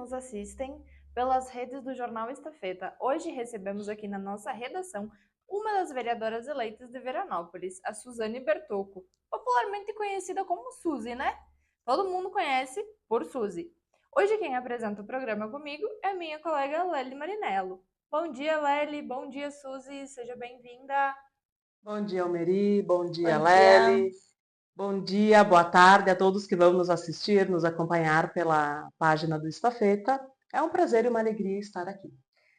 nos assistem pelas redes do Jornal Estafeta. Hoje recebemos aqui na nossa redação uma das vereadoras eleitas de Veranópolis, a Suzane Bertocco, popularmente conhecida como Suzy, né? Todo mundo conhece por Suzy. Hoje quem apresenta o programa comigo é a minha colega Lely Marinello. Bom dia, Lely. Bom dia, Suzy. Seja bem-vinda. Bom dia, Almeri. Bom dia, Bom dia. Lely. Bom dia, boa tarde a todos que vão nos assistir, nos acompanhar pela página do Estafeta. É um prazer e uma alegria estar aqui.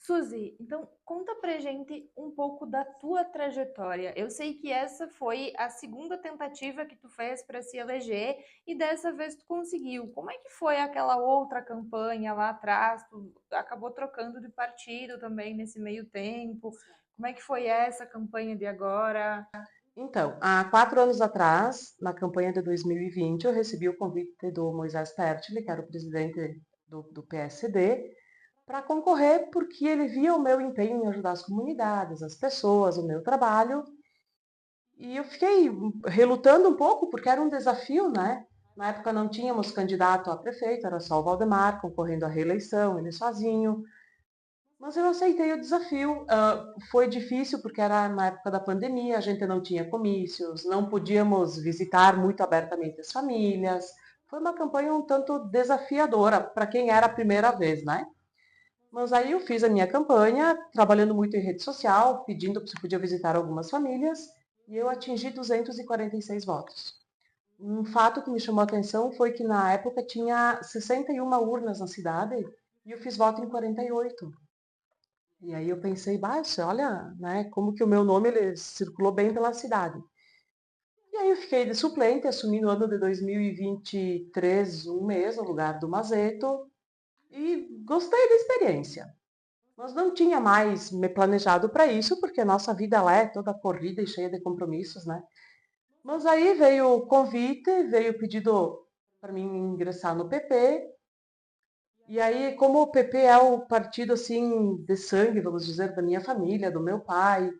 Suzy, então conta pra gente um pouco da tua trajetória. Eu sei que essa foi a segunda tentativa que tu fez para se eleger e dessa vez tu conseguiu. Como é que foi aquela outra campanha lá atrás? Tu acabou trocando de partido também nesse meio tempo. Como é que foi essa campanha de agora? Então, há 4 anos atrás, na campanha de 2020, eu recebi o convite do Moisés Pertile, que era o presidente do PSD, para concorrer porque ele via o meu empenho em ajudar as comunidades, as pessoas, o meu trabalho. E eu fiquei relutando um pouco, porque era um desafio, né? Na época não tínhamos candidato a prefeito, era só o Valdemar concorrendo à reeleição, ele sozinho. Mas eu aceitei o desafio. Foi difícil porque era na época da pandemia, a gente não tinha comícios, não podíamos visitar muito abertamente as famílias. Foi uma campanha um tanto desafiadora para quem era a primeira vez, né? Mas aí eu fiz a minha campanha, trabalhando muito em rede social, pedindo se podia visitar algumas famílias, e eu atingi 246 votos. Um fato que me chamou a atenção foi que na época tinha 61 urnas na cidade e eu fiz voto em 48. E aí eu pensei, baixa, olha, né, como que o meu nome ele circulou bem pela cidade. E aí eu fiquei de suplente, assumi no ano de 2023 um mês no lugar do Mazeto e gostei da experiência. Mas não tinha mais me planejado para isso, porque a nossa vida ela é toda corrida e cheia de compromissos, né? Mas aí veio o convite, veio o pedido para mim ingressar no PP. E aí, como o PP é o partido assim de sangue, vamos dizer, da minha família, do meu pai,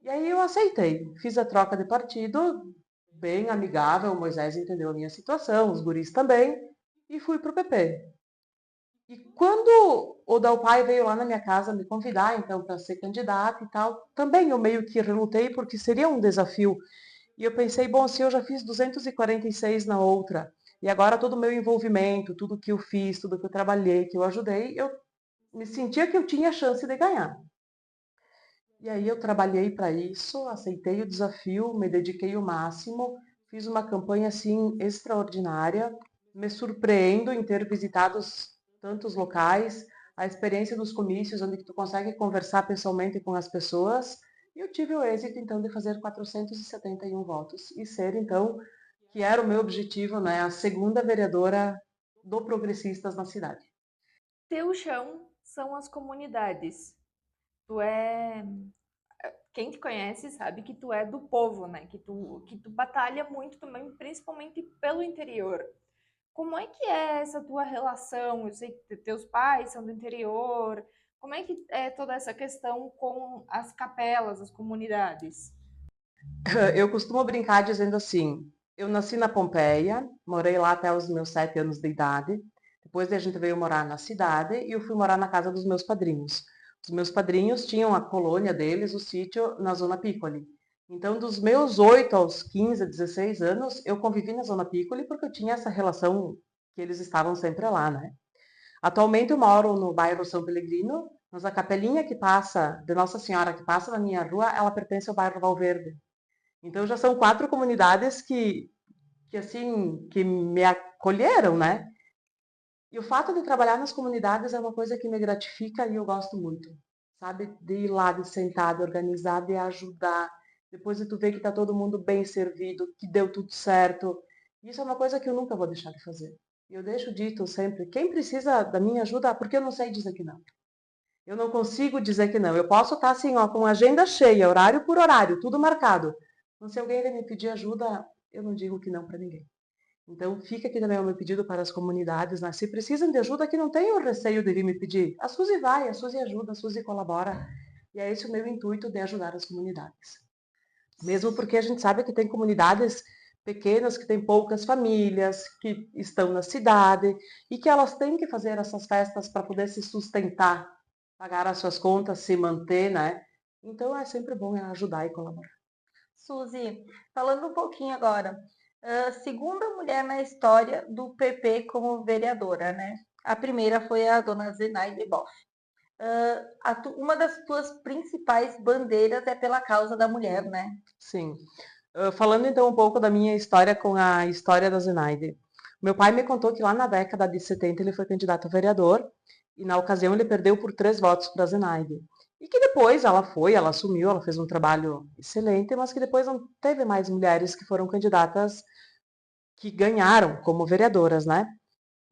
e aí eu aceitei. Fiz a troca de partido, bem amigável, o Moisés entendeu a minha situação, os guris também, e fui para o PP. E quando o Dalpai veio lá na minha casa me convidar, então, para ser candidata e tal, também eu meio que relutei, porque seria um desafio. E eu pensei, bom, se eu já fiz 246 na outra, e agora todo o meu envolvimento, tudo que eu fiz, tudo que eu trabalhei, que eu ajudei, eu me sentia que eu tinha chance de ganhar. E aí eu trabalhei para isso, aceitei o desafio, me dediquei o máximo, fiz uma campanha assim extraordinária, me surpreendo em ter visitado tantos locais, a experiência dos comícios, onde tu consegue conversar pessoalmente com as pessoas, e eu tive o êxito então de fazer 471 votos e ser então, que era o meu objetivo, né, a segunda vereadora do Progressistas na cidade. Teu chão são as comunidades. Tu é quem te conhece sabe que tu é do povo, né? Que tu batalha muito também, principalmente pelo interior. Como é que é essa tua relação? Eu sei que teus pais são do interior. Como é que é toda essa questão com as capelas, as comunidades? Eu costumo brincar dizendo assim: eu nasci na Pompeia, morei lá até os meus 7 anos de idade. Depois a gente veio morar na cidade e eu fui morar na casa dos meus padrinhos. Os meus padrinhos tinham a colônia deles, o sítio, na Zona Piccoli. Então, dos meus 8 aos 15, 16 anos, eu convivi na Zona Piccoli porque eu tinha essa relação que eles estavam sempre lá, né? Atualmente eu moro no bairro São Pellegrino, mas a capelinha que passa, de Nossa Senhora, que passa na minha rua, ela pertence ao bairro Valverde. Então já são 4 comunidades que assim, que me acolheram, né? E o fato de trabalhar nas comunidades é uma coisa que me gratifica e eu gosto muito, sabe? De ir lá, de sentar, de organizar, de ajudar. Depois de tu ver que tá todo mundo bem servido, que deu tudo certo. Isso é uma coisa que eu nunca vou deixar de fazer. E eu deixo dito sempre, quem precisa da minha ajuda, porque eu não sei dizer que não. Eu não consigo dizer que não. Eu posso estar assim, ó, com agenda cheia, horário por horário, tudo marcado. Mas se alguém vem me pedir ajuda, eu não digo que não para ninguém. Então, fica aqui também o meu pedido para as comunidades, né? Se precisam de ajuda, que não tenham receio de vir me pedir. A Suzy vai, a Suzy ajuda, a Suzy colabora. E é esse o meu intuito de ajudar as comunidades. Mesmo porque a gente sabe que tem comunidades pequenas que têm poucas famílias, que estão na cidade e que elas têm que fazer essas festas para poder se sustentar, pagar as suas contas, se manter, né? Então é sempre bom ajudar e colaborar. Suzy, falando um pouquinho agora, segunda mulher na história do PP como vereadora, né? A primeira foi a dona Zenaide Boff. Uma das tuas principais bandeiras é pela causa da mulher, né? Sim. Falando então um pouco da minha história com a história da Zenaide. Meu pai me contou que lá na década de 70 ele foi candidato a vereador e na ocasião ele perdeu por 3 votos para a Zenaide. E que depois ela assumiu, ela fez um trabalho excelente, mas que depois não teve mais mulheres que foram candidatas que ganharam como vereadoras, né?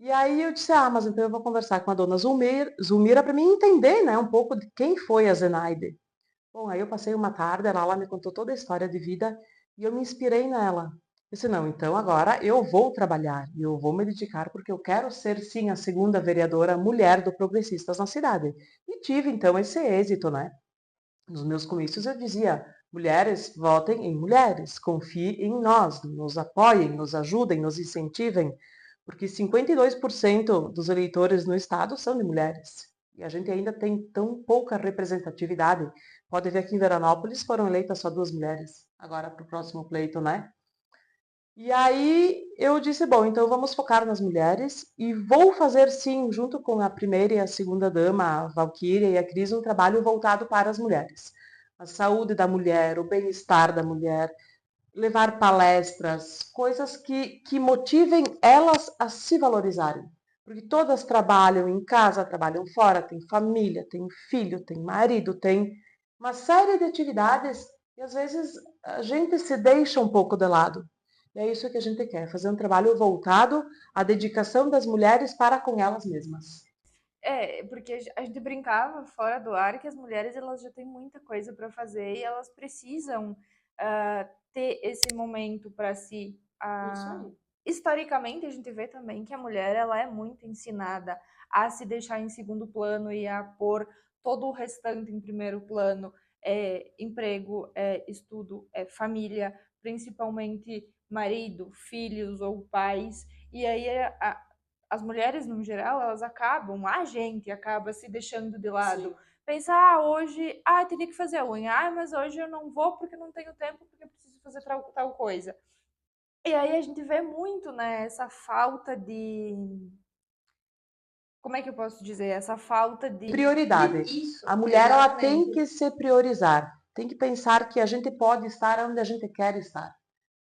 E aí eu disse, mas então eu vou conversar com a dona Zulmira para mim entender, né, um pouco de quem foi a Zenaide. Bom, aí eu passei uma tarde, ela me contou toda a história de vida e eu me inspirei nela. Eu disse, não, então agora eu vou trabalhar e eu vou me dedicar porque eu quero ser, sim, a segunda vereadora mulher do Progressistas na cidade. E tive, então, esse êxito, né? Nos meus comícios eu dizia, mulheres, votem em mulheres, confiem em nós, nos apoiem, nos ajudem, nos incentivem, porque 52% dos eleitores no estado são de mulheres. E a gente ainda tem tão pouca representatividade. Pode ver aqui em Veranópolis foram eleitas só 2 mulheres, agora para o próximo pleito, né? E aí eu disse, bom, então vamos focar nas mulheres e vou fazer sim, junto com a primeira e a segunda dama, a Valquíria e a Cris, um trabalho voltado para as mulheres. A saúde da mulher, o bem-estar da mulher, levar palestras, coisas que motivem elas a se valorizarem. Porque todas trabalham em casa, trabalham fora, tem família, tem filho, tem marido, tem uma série de atividades e às vezes a gente se deixa um pouco de lado. E é isso que a gente quer, fazer um trabalho voltado à dedicação das mulheres para com elas mesmas. Porque a gente brincava fora do ar que as mulheres elas já têm muita coisa para fazer e elas precisam ter esse momento para si. Isso aí. Historicamente, a gente vê também que a mulher ela é muito ensinada a se deixar em segundo plano e a pôr todo o restante em primeiro plano. Emprego, estudo, família, principalmente marido, filhos ou pais. E aí as mulheres, no geral, elas acabam, a gente acaba se deixando de lado. Sim. Pensar, hoje, teria que fazer a unha, mas hoje eu não vou porque não tenho tempo, porque eu preciso fazer tal coisa. E aí a gente vê muito, né, essa falta de. Como é que eu posso dizer? Essa falta de. Prioridade. Isso, A mulher ela tem exatamente. que se priorizar, tem que pensar que a gente pode estar onde a gente quer estar.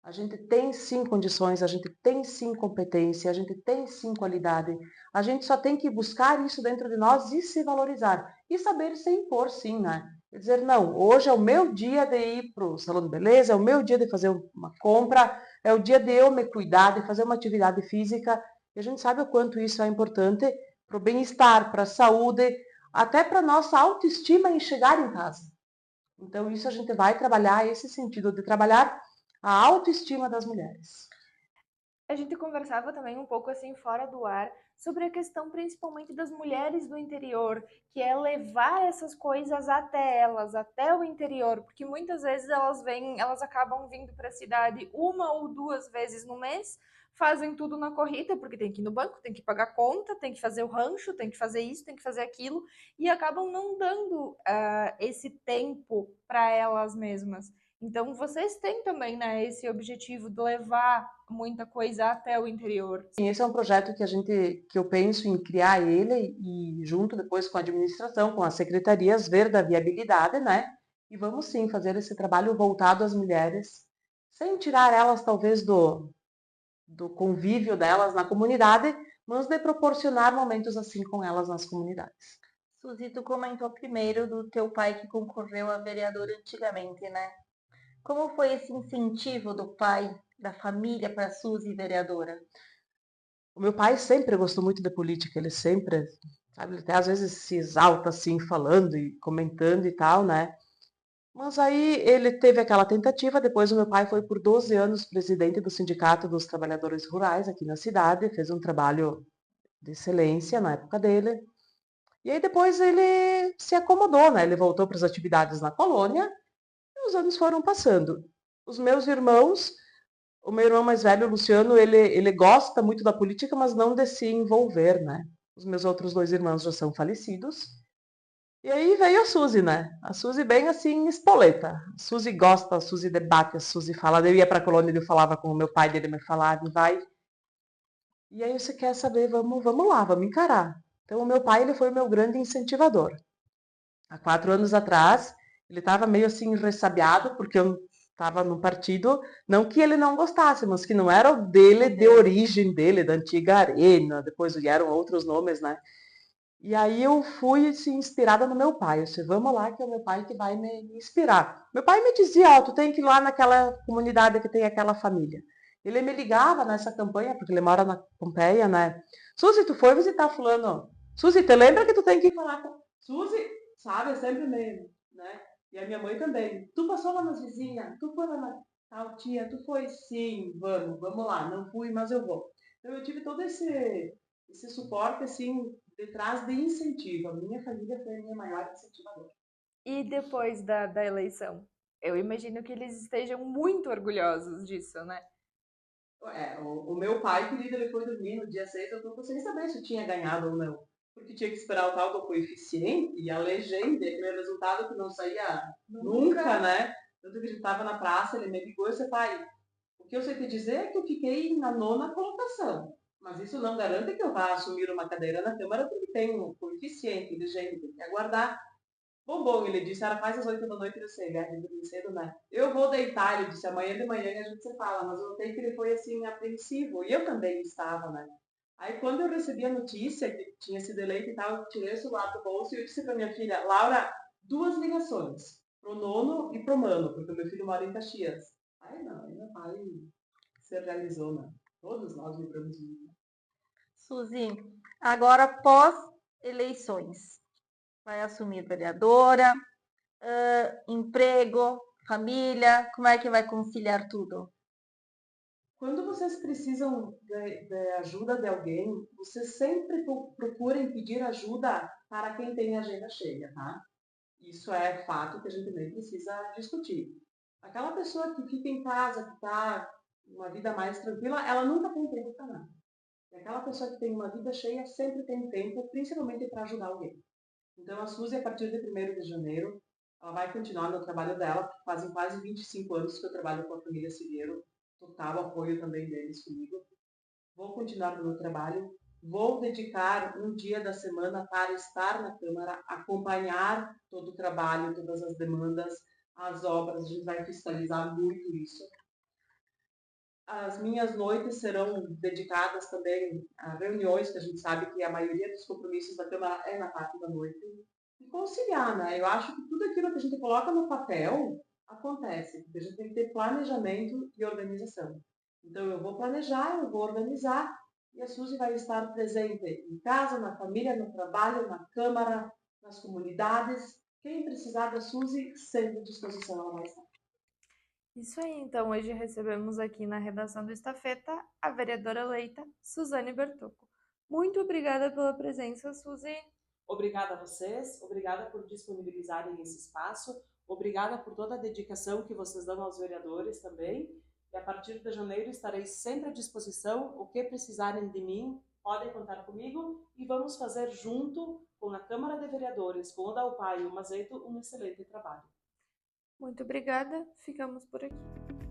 A gente tem sim condições, a gente tem sim competência, a gente tem sim qualidade. A gente só tem que buscar isso dentro de nós e se valorizar. E saber se impor sim, né? Quer dizer, não, hoje é o meu dia de ir para o salão de beleza, é o meu dia de fazer uma compra, é o dia de eu me cuidar, de fazer uma atividade física. E a gente sabe o quanto isso é importante para o bem-estar, para a saúde, até para a nossa autoestima em chegar em casa. Então, isso a gente vai trabalhar, esse sentido de trabalhar a autoestima das mulheres. A gente conversava também um pouco assim fora do ar sobre a questão principalmente das mulheres do interior, que é levar essas coisas até elas, até o interior, porque muitas vezes elas acabam vindo para a cidade uma ou duas vezes no mês, fazem tudo na corrida, porque tem que ir no banco, tem que pagar conta, tem que fazer o rancho, tem que fazer isso, tem que fazer aquilo, e acabam não dando esse tempo para elas mesmas. Então, vocês têm também, né, esse objetivo de levar muita coisa até o interior. Sim, esse é um projeto que eu penso em criar ele e junto depois com a administração, com as secretarias, ver da viabilidade, né? E vamos sim fazer esse trabalho voltado às mulheres, sem tirar elas talvez do convívio delas na comunidade, mas de proporcionar momentos assim com elas nas comunidades. Suzy, tu comentou primeiro do teu pai que concorreu a vereador antigamente, né? Como foi esse incentivo do pai, da família para a Suzy vereadora? O meu pai sempre gostou muito de política, ele sempre, sabe, ele até às vezes se exalta assim, falando e comentando e tal, né? Mas aí ele teve aquela tentativa, depois o meu pai foi por 12 anos presidente do Sindicato dos Trabalhadores Rurais aqui na cidade, fez um trabalho de excelência na época dele. E aí depois ele se acomodou, né? Ele voltou para as atividades na colônia e os anos foram passando. Os meus irmãos O meu irmão mais velho, o Luciano, ele gosta muito da política, mas não de se envolver, né? Os meus outros 2 irmãos já são falecidos. E aí veio a Suzy, né? A Suzy bem assim, espoleta. A Suzy gosta, a Suzy debate, a Suzy fala. Eu ia pra colônia, eu falava com o meu pai, ele me falava, e vai. E aí você quer saber, vamos lá, vamos encarar. Então o meu pai, ele foi o meu grande incentivador. Há 4 anos atrás, ele estava meio assim ressabiado, porque eu estava no partido, não que ele não gostasse, mas que não era o dele, de origem dele, da antiga Arena, depois vieram outros nomes, né? E aí eu fui assim, inspirada no meu pai. Eu disse, vamos lá, que é o meu pai que vai me inspirar. Meu pai me dizia, ó, tu tem que ir lá naquela comunidade que tem aquela família. Ele me ligava nessa campanha, porque ele mora na Pompeia, né? Suzy, tu foi visitar fulano? Suzy, te lembra que tu tem que ir falar com... Suzy, sabe, é sempre mesmo, né? E a minha mãe também. Tu passou lá nas vizinhas? Tu foi lá na tal tia? Tu foi? Sim, vamos lá. Não fui, mas eu vou. Então eu tive todo esse suporte, assim, detrás de incentivo. A minha família foi a minha maior incentivadora. E depois da eleição? Eu imagino que eles estejam muito orgulhosos disso, né? O meu pai, querido, ele foi dormir no dia 6 de outubro sem saber se tinha ganhado ou não. Porque tinha que esperar o tal do coeficiente e a legenda, aquele resultado que não saía nunca, né? Tanto que a gente estava na praça, ele me ligou e disse, pai, o que eu sei te dizer é que eu fiquei na 9ª colocação. Mas isso não garante que eu vá assumir uma cadeira na Câmara, porque tem um coeficiente de gente, tem que aguardar. Bom, ele disse, era quase às 8 da noite, eu sei, a gente dormir cedo, né? Eu vou deitar, ele disse, amanhã de manhã a gente se fala, mas eu notei que ele foi, assim, apreensivo, e eu também estava, né? Aí, quando eu recebi a notícia que tinha sido eleito e tal, eu tirei o celular do bolso e eu disse pra minha filha, Laura, 2 ligações, pro nono e pro mano, porque o meu filho mora em Caxias. Aí não, aí meu pai se realizou, né? Todos nós vibramos muito. Suzy, agora pós-eleições, vai assumir vereadora, emprego, família, como é que vai conciliar tudo? Quando vocês precisam de ajuda de alguém, vocês sempre procurem pedir ajuda para quem tem agenda cheia, tá? Isso é fato que a gente nem precisa discutir. Aquela pessoa que fica em casa, que está uma vida mais tranquila, ela nunca tem tempo para nada. E aquela pessoa que tem uma vida cheia sempre tem tempo, principalmente para ajudar alguém. Então, a Suzy, a partir de 1º de janeiro, ela vai continuar no trabalho dela, porque fazem quase 25 anos que eu trabalho com a família Silveiro, total apoio também deles comigo. Vou continuar no meu trabalho, vou dedicar um dia da semana para estar na Câmara, acompanhar todo o trabalho, todas as demandas, as obras, a gente vai fiscalizar muito isso. As minhas noites serão dedicadas também a reuniões, que a gente sabe que a maioria dos compromissos da Câmara é na parte da noite. E conciliar, né? Eu acho que tudo aquilo que a gente coloca no papel acontece, porque a gente tem que ter planejamento e organização. Então eu vou planejar, eu vou organizar, e a Suzy vai estar presente em casa, na família, no trabalho, na Câmara, nas comunidades. Quem precisar da Suzy, sempre à disposição ela vai estar. Isso aí, então hoje recebemos aqui na redação do Estafeta a vereadora eleita Suzane Bertocco. Muito obrigada pela presença, Suzy. Obrigada a vocês, obrigada por disponibilizarem esse espaço, obrigada por toda a dedicação que vocês dão aos vereadores também. E a partir de janeiro estarei sempre à disposição. O que precisarem de mim, podem contar comigo e vamos fazer junto com a Câmara de Vereadores, com o Dalpai e o Mazeto, um excelente trabalho. Muito obrigada, ficamos por aqui.